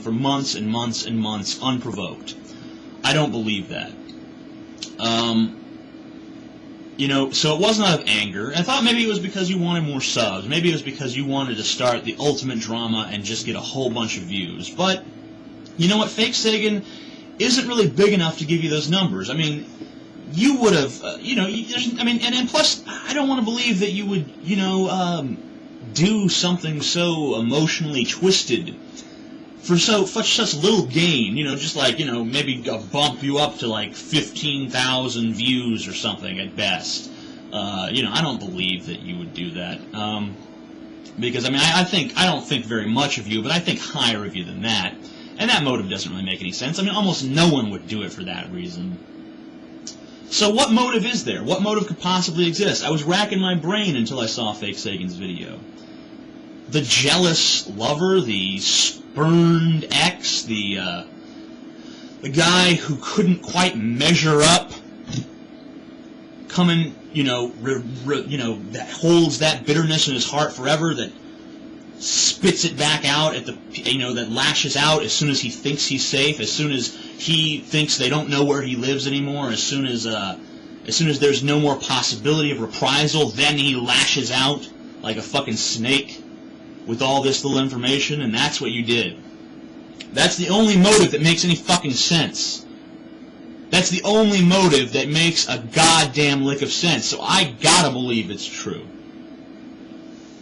for months and months and months unprovoked. I don't believe that. You know, so it wasn't out of anger. I thought maybe it was because you wanted more subs. Maybe it was because you wanted to start the ultimate drama and just get a whole bunch of views. But, you know what, Fake Sagan isn't really big enough to give you those numbers. I mean, you would have, you know, I mean, and plus, I don't want to believe that you would, you know, do something so emotionally twisted for such little gain, you know, just like, you know, maybe bump you up to like 15,000 views or something at best. You know, I don't believe that you would do that. Because, I mean, I don't think very much of you, but I think higher of you than that. And that motive doesn't really make any sense. I mean, almost no one would do it for that reason. So what motive is there? What motive could possibly exist? I was racking my brain until I saw Fake Sagan's video. The jealous lover, the spurned ex, the guy who couldn't quite measure up, coming, you know, that holds that bitterness in his heart forever, that spits it back out at the, you know, that lashes out as soon as he thinks he's safe, as soon as he thinks they don't know where he lives anymore, as soon as there's no more possibility of reprisal, then he lashes out like a fucking snake with all this little information, and that's what you did. That's the only motive that makes any fucking sense. That's the only motive that makes a goddamn lick of sense, so I gotta believe it's true.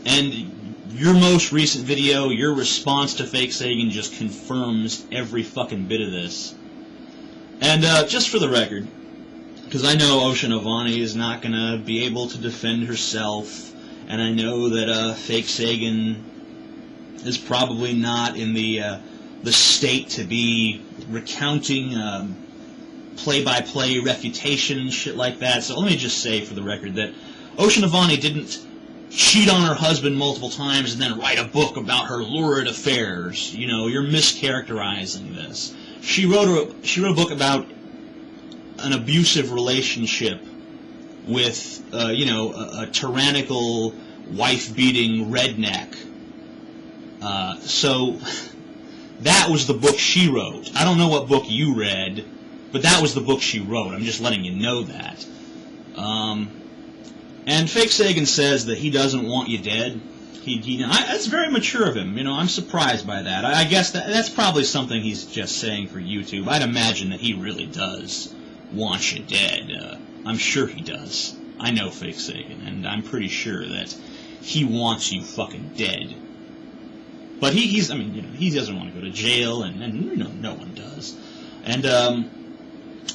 And your most recent video, your response to Fake Sagan just confirms every fucking bit of this. And just for the record, because I know Ocean Avani is not going to be able to defend herself, and I know that Fake Sagan is probably not in the state to be recounting play-by-play refutation and shit like that, so let me just say for the record that Ocean Avani didn't cheat on her husband multiple times and then write a book about her lurid affairs. You know, you're mischaracterizing this. She wrote a book about an abusive relationship with, you know, a tyrannical, wife-beating redneck. So that was the book she wrote. I don't know what book you read, but that was the book she wrote. I'm just letting you know that. And Fake Sagan says that he doesn't want you dead. That's very mature of him. You know, I'm surprised by that. I guess that's probably something he's just saying for YouTube. I'd imagine that he really does want you dead. I'm sure he does. I know Fake Sagan, and I'm pretty sure that he wants you fucking dead. But I mean, you know, he doesn't want to go to jail, and you know, no one does. And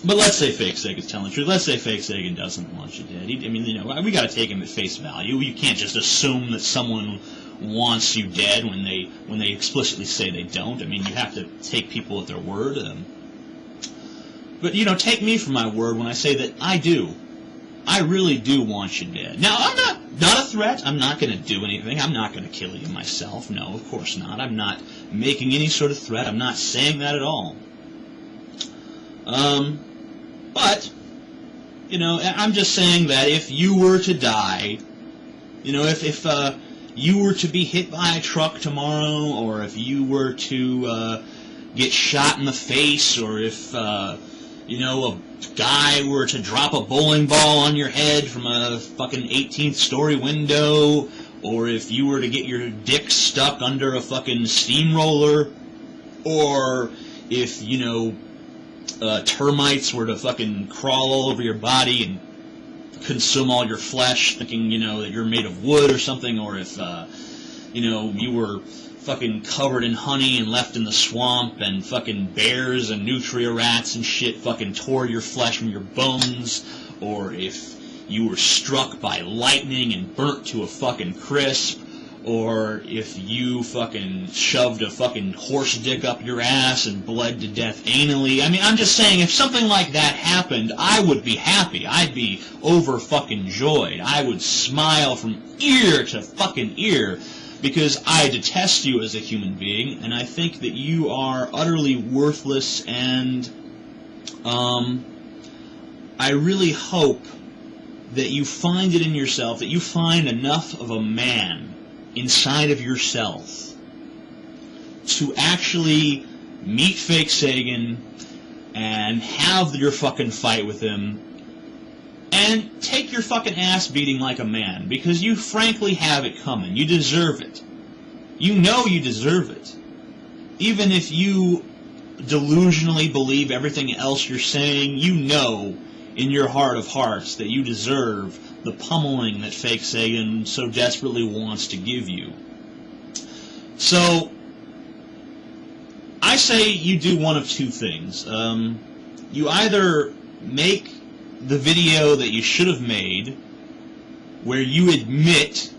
but let's say Fake Sagan's telling the truth. Let's say Fake Sagan doesn't want you dead. I mean, you know, we got to take him at face value. You can't just assume that someone wants you dead when they explicitly say they don't. I mean, you have to take people at their word. But you know, take me for my word when I say that I do. I really do want you dead. Now, I'm not a threat. I'm not going to do anything. I'm not going to kill you myself. No, of course not. I'm not making any sort of threat. I'm not saying that at all. But, you know, I'm just saying that if you were to die, you know, if you were to be hit by a truck tomorrow, or if you were to get shot in the face, or if, you know, a guy were to drop a bowling ball on your head from a fucking 18th story window, or if you were to get your dick stuck under a fucking steamroller, or if, you know, termites were to fucking crawl all over your body and consume all your flesh, thinking, you know, that you're made of wood or something, or if, you know, you were fucking covered in honey and left in the swamp, and fucking bears and nutria rats and shit fucking tore your flesh from your bones, or if you were struck by lightning and burnt to a fucking crisp, or if you fucking shoved a fucking horse dick up your ass and bled to death anally. I mean, I'm just saying, if something like that happened, I would be happy. I'd be over fucking joyed. I would smile from ear to fucking ear, because I detest you as a human being, and I think that you are utterly worthless, and I really hope that you find it in yourself, that you find enough of a man inside of yourself to actually meet Fake Sagan and have your fucking fight with him and take your fucking ass beating like a man, because you frankly have it coming. You deserve it. You know you deserve it. Even if you delusionally believe everything else you're saying, you know in your heart of hearts that you deserve the pummeling that Fake Sagan so desperately wants to give you. So, I say you do one of two things. You either make the video that you should have made, where you admit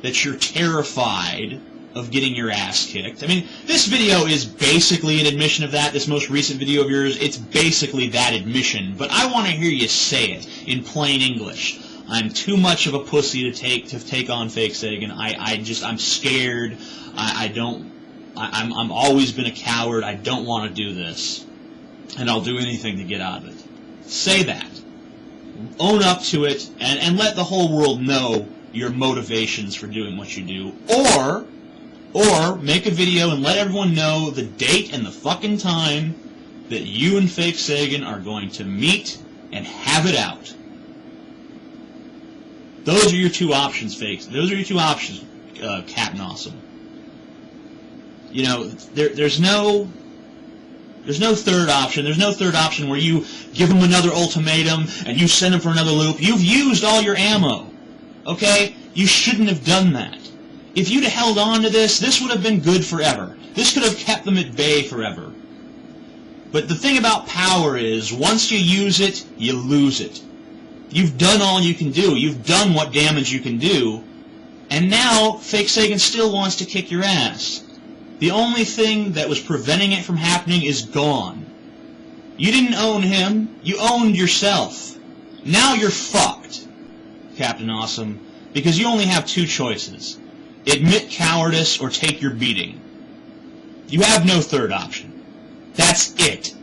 that you're terrified of getting your ass kicked. I mean, this video is basically an admission of that. This most recent video of yours, it's basically that admission. But I want to hear you say it in plain English. I'm too much of a pussy to take on Fake Sagan. I'm scared. I'm always been a coward. I don't want to do this. And I'll do anything to get out of it. Say that. Own up to it, and let the whole world know your motivations for doing what you do. Or make a video and let everyone know the date and the fucking time that you and Fake Sagan are going to meet and have it out. Those are your two options, Fakes. Those are your two options, Captain Awesome. You know, there's no third option. There's no third option where you give him another ultimatum and you send him for another loop. You've used all your ammo. Okay? You shouldn't have done that. If you'd have held on to this would have been good forever. This could have kept them at bay forever. But the thing about power is, once you use it, you lose it. You've done all you can do. You've done what damage you can do. And now, Fake Sagan still wants to kick your ass. The only thing that was preventing it from happening is gone. You didn't own him. You owned yourself. Now you're fucked, Captain Awesome, because you only have two choices. Admit cowardice or take your beating. You have no third option. That's it.